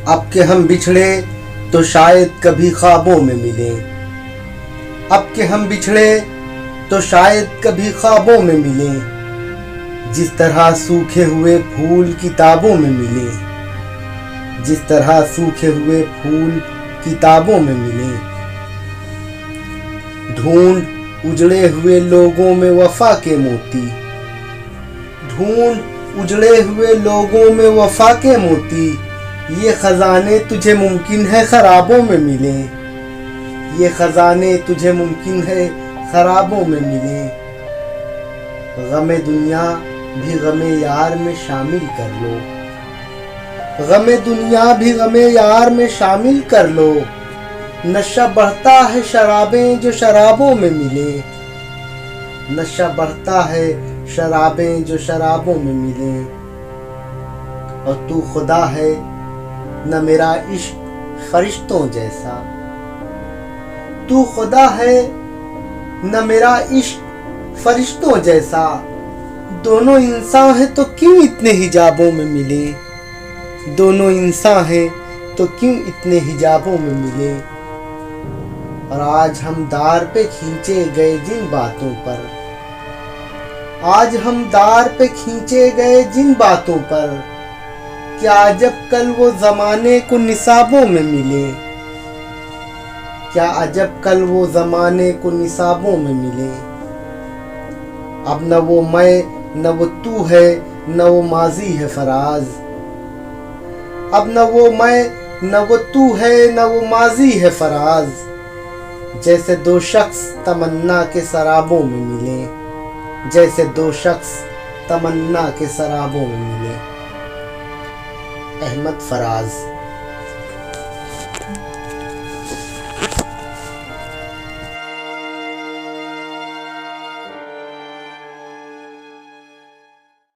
اب کہ ہم بچھڑے تو شاید کبھی خوابوں میں ملیں، اب کہ ہم بچھڑے تو شاید کبھی خوابوں میں ملیں، جس طرح سوکھے ہوئے پھول کتابوں میں ملیں، جس طرح سوکھے ہوئے پھول کتابوں میں ملیں۔ ڈھونڈ اجڑے ہوئے لوگوں میں وفا کے موتی، ڈھونڈ اجڑے ہوئے لوگوں میں وفا کے موتی، یہ خزانے تجھے ممکن ہے خرابوں میں ملیں، یہ خزانے تجھے ممکن ہے خرابوں میں ملیں۔ غم دنیا بھی غم یار میں شامل کر لو، غم دنیا بھی غم یار میں شامل کر لو، نشہ بڑھتا ہے شرابیں جو شرابوں میں ملیں، نشہ بڑھتا ہے شرابیں جو شرابوں میں ملیں۔ اور تو خدا ہے نہ میرا عشق فرشتوں جیسا، تو خدا ہے نہ میرا عشق فرشتوں جیسا، دونوں انسان ہیں تو کیوں اتنے حجابوں میں ملیں، دونوں انسان ہیں تو کیوں اتنے حجابوں میں ملیں۔ اور آج ہم دار پہ کھینچے گئے جن باتوں پر، آج ہم دار پہ کھینچے گئے جن باتوں پر، کیا عجب کل وہ زمانے کو نصابوں میں ملیں، کیا عجب کل وہ زمانے کو نصابوں میں ملیں۔ اب نہ وہ میں نہ وہ تو ہے، نہ وہ ماضی ہے فراز، اب نہ وہ میں نہ وہ تو ہے، نہ وہ ماضی ہے فراز، جیسے دو شخص تمنا کے سرابوں میں ملیں، جیسے دو شخص تمنا کے سرابوں میں ملیں۔ احمد فراز۔